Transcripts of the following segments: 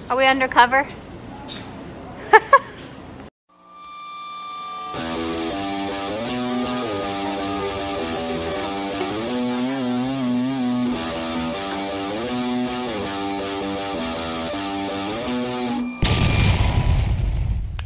Are we undercover?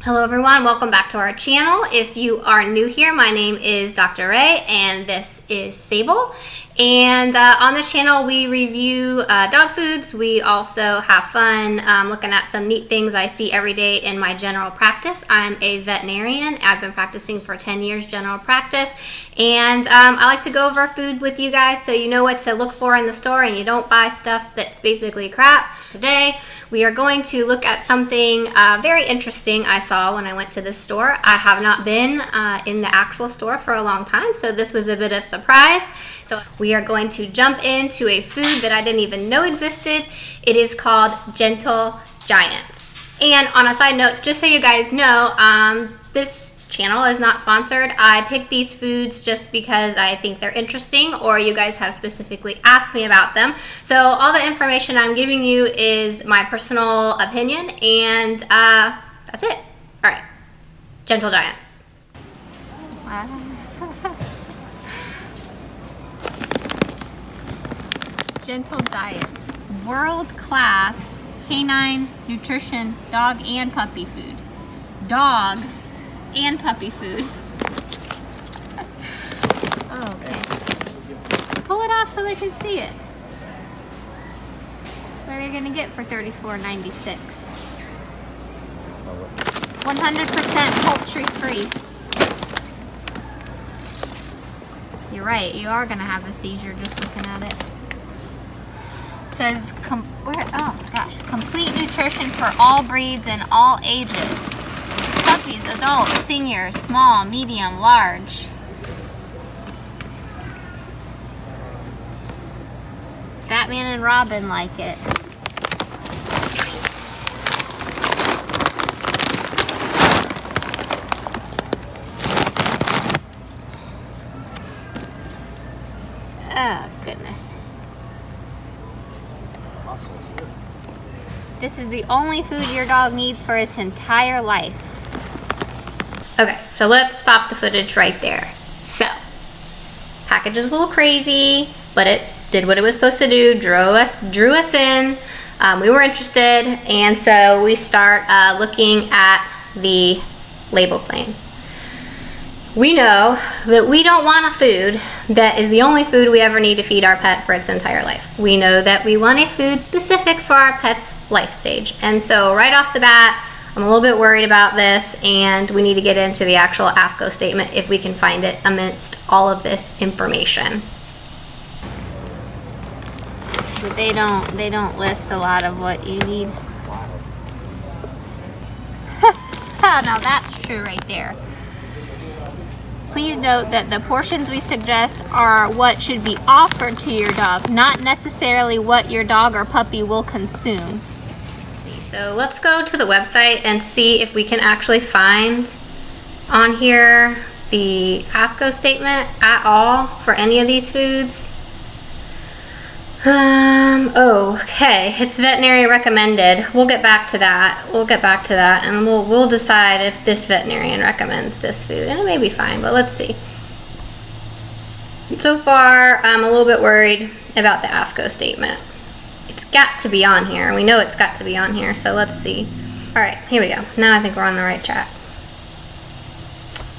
Hello everyone, welcome back to our channel. If you are new here, my name is Dr. Ray and this is Sable. And on this channel we review dog foods. We also have fun looking at some neat things I see every day in my general practice. I'm a veterinarian. I've been practicing for 10 years general practice, and I like to go over food with you guys so you know what to look for in the store and you don't buy stuff that's basically crap. Today we are going to look at something very interesting I saw when I went to the store. I have not been in the actual store for a long time, so this was a bit of a surprise. So we are going to jump into a food that I didn't even know existed. It is called Gentle Giants. And on a side note, just so you guys know, this channel is not sponsored. I picked these foods just because I think they're interesting, or you guys have specifically asked me about them. So all the information I'm giving you is my personal opinion, and that's it. All right, Gentle Giants. Gentle Giants, world-class canine nutrition dog and puppy food. Dog and puppy food. Okay. Pull it off so they can see it. What are you gonna get for $34.96? 100% poultry free. You're right, you are gonna have a seizure just looking at it. Says complete nutrition for all breeds and all ages. Puppies, adults, seniors, small, medium, large. Batman and Robin like it. Oh, goodness. This is the only food your dog needs for its entire life. Okay, so let's stop the footage right there. So, package is a little crazy, but it did what it was supposed to do, drew us in. We were interested, and so we start looking at the label claims. We know that we don't want a food that is the only food we ever need to feed our pet for its entire life. We know that we want a food specific for our pet's life stage. And so right off the bat, I'm a little bit worried about this, and we need to get into the actual AAFCO statement if we can find it amidst all of this information. But they don't list a lot of what you need. Now that's true right there. Please note that the portions we suggest are what should be offered to your dog, not necessarily what your dog or puppy will consume. So let's go to the website and see if we can actually find on here the AAFCO statement at all for any of these foods. Okay, it's veterinary recommended. We'll get back to that. And we'll decide if this veterinarian recommends this food, and it may be fine, but let's see. So far, I'm a little bit worried about the AAFCO statement. It's got to be on here. We know it's got to be on here, so let's see. All right, here we go. Now I think we're on the right track.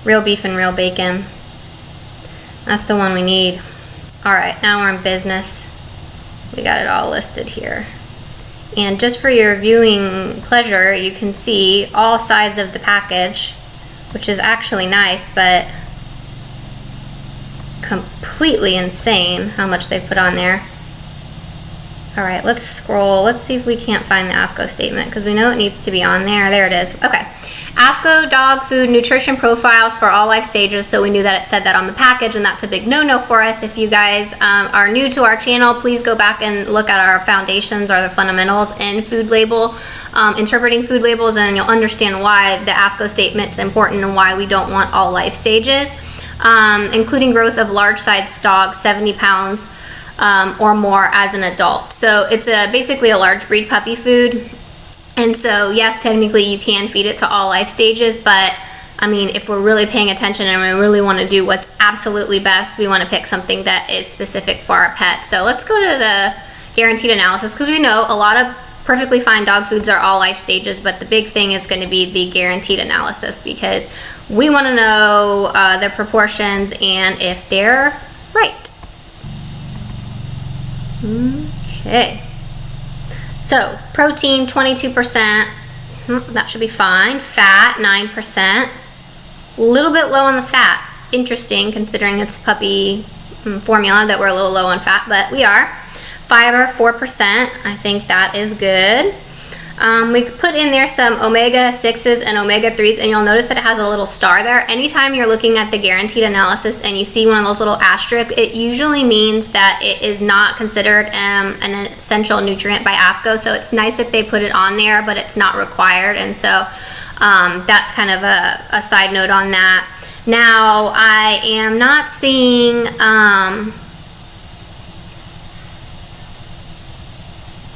Real beef and real bacon. That's the one we need. All right, now we're in business. We got it all listed here. And just for your viewing pleasure, you can see all sides of the package, which is actually nice, but completely insane how much they've put on there. All right, let's scroll. Let's see if we can't find the AAFCO statement, because we know it needs to be on there. There it is. Okay. AAFCO dog food nutrition profiles for all life stages. So we knew that it said that on the package, and that's a big no-no for us. If you guys are new to our channel, please go back and look at our foundations or the fundamentals in food label, interpreting food labels, and you'll understand why the AAFCO statement's important and why we don't want all life stages, including growth of large-sized dogs, 70 pounds or more as an adult. So it's basically a large breed puppy food. And so, yes, technically you can feed it to all life stages, but I mean, if we're really paying attention and we really want to do what's absolutely best, we want to pick something that is specific for our pet. So let's go to the guaranteed analysis, because we know a lot of perfectly fine dog foods are all life stages, but the big thing is going to be the guaranteed analysis, because we want to know the proportions and if they're right. Okay. So protein 22%, that should be fine. Fat 9%, a little bit low on the fat. Interesting, considering it's puppy formula that we're a little low on fat, but we are. Fiber 4%, I think that is good. We could put in there some omega-6s and omega-3s, and you'll notice that it has a little star there. Anytime you're looking at the guaranteed analysis and you see one of those little asterisks, it usually means that it is not considered an essential nutrient by AAFCO. So it's nice that they put it on there, but it's not required. And so that's kind of a side note on that. Now, I am not seeing...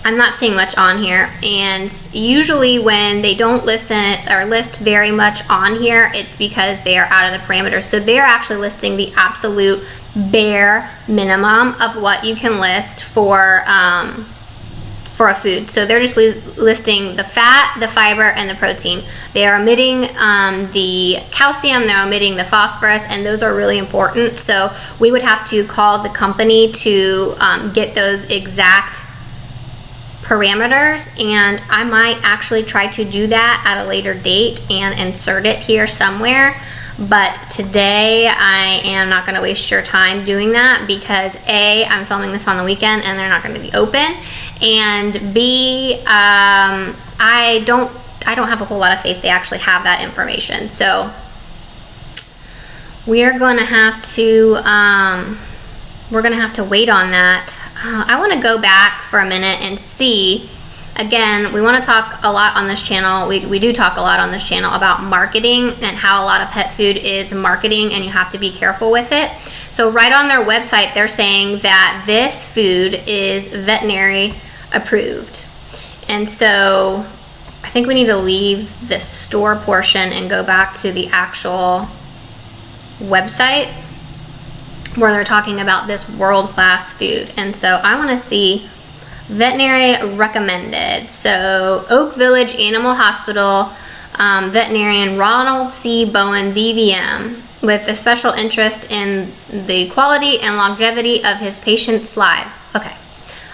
I'm not seeing much on here, and usually when they don't listen or list very much on here, it's because they are out of the parameters. So they're actually listing the absolute bare minimum of what you can list for a food. So they're just listing the fat, the fiber, and the protein. They are omitting the calcium, they're omitting the phosphorus, and those are really important. So we would have to call the company to get those exact parameters, and I might actually try to do that at a later date and insert it here somewhere. But today I am not going to waste your time doing that, because A, I'm filming this on the weekend and they're not going to be open, and B, I don't have a whole lot of faith they actually have that information. So we're going to have to wait on that. I want to go back for a minute and see. Again, we want to talk a lot on this channel. We do talk a lot on this channel about marketing and how a lot of pet food is marketing, and you have to be careful with it. So right on their website, they're saying that this food is veterinary approved. And so I think we need to leave the store portion and go back to the actual website where they're talking about this world-class food. And so I want to see veterinary recommended. So Oak Village Animal Hospital, veterinarian Ronald C. Bowen, DVM, with a special interest in the quality and longevity of his patients' lives. Okay,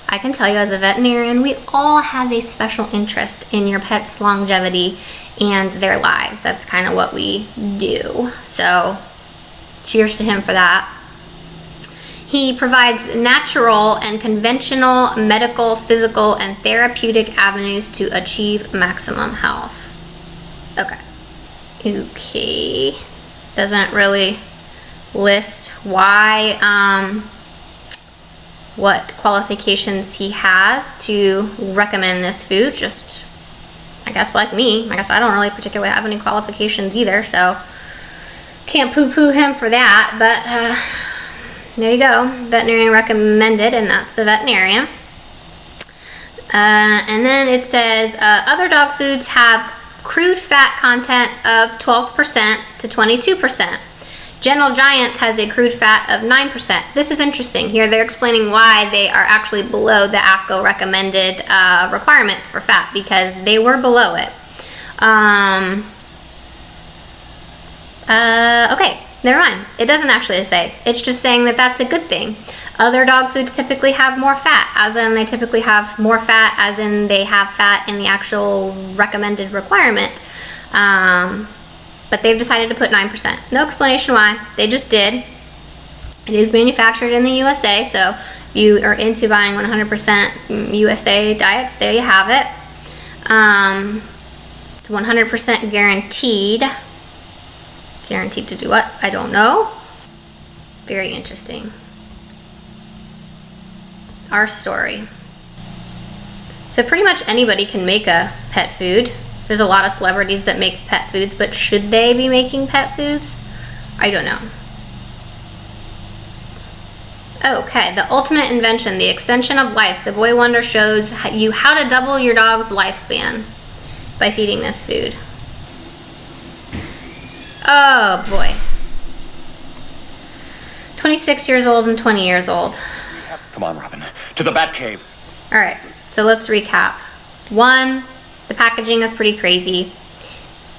I can tell you as a veterinarian, we all have a special interest in your pet's longevity and their lives. That's kind of what we do. So cheers to him for that. He provides natural and conventional medical, physical, and therapeutic avenues to achieve maximum health. Okay. Doesn't really list why, what qualifications he has to recommend this food. Just, I guess like me, I guess I don't really particularly have any qualifications either, so can't poo-poo him for that, but there you go, veterinarian recommended, and that's the veterinarian. And then it says other dog foods have crude fat content of 12% to 22%. Gentle Giants has a crude fat of 9%. This is interesting. Here they're explaining why they are actually below the AAFCO recommended requirements for fat, because they were below it. Okay. Never mind. It doesn't actually say. It's just saying that that's a good thing. Other dog foods typically have more fat, as in they typically have more fat, as in they have fat in the actual recommended requirement. But they've decided to put 9%. No explanation why. They just did. It is manufactured in the USA, so if you are into buying 100% USA diets, there you have it. It's 100% guaranteed. Guaranteed to do what? I don't know. Very interesting. Our story. So pretty much anybody can make a pet food. There's a lot of celebrities that make pet foods, but should they be making pet foods? I don't know. Okay, the ultimate invention, the extension of life. The Boy Wonder shows you how to double your dog's lifespan. by feeding this food. Oh boy. 26 years old and 20 years old. Come on, Robin. To the Batcave. All right, so let's recap. 1, the packaging is pretty crazy.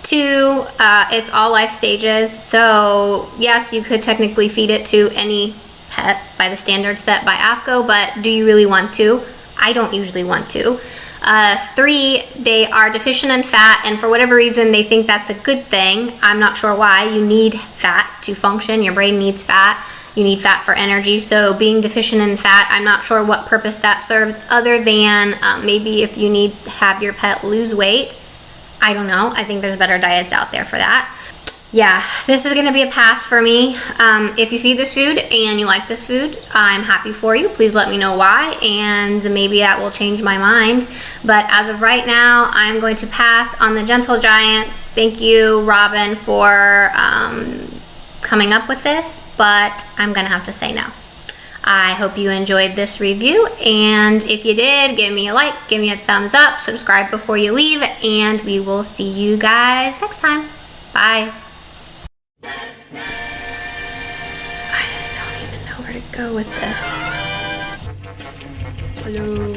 2, it's all life stages. So yes, you could technically feed it to any pet by the standards set by AAFCO, but do you really want to? I don't usually want to. 3, they are deficient in fat, and for whatever reason they think that's a good thing. I'm not sure why. You need fat to function. Your brain needs fat. You need fat for energy. So being deficient in fat, I'm not sure what purpose that serves other than maybe if you need to have your pet lose weight. I don't know. I think there's better diets out there for that. Yeah, this is gonna be a pass for me. If you feed this food and you like this food, I'm happy for you. Please let me know why, and maybe that will change my mind. But as of right now, I'm going to pass on the Gentle Giants. Thank you, Robin, for coming up with this, but I'm gonna have to say no. I hope you enjoyed this review, and if you did, give me a like, give me a thumbs up, subscribe before you leave, and we will see you guys next time. Bye. I just don't even know where to go with this. Hello.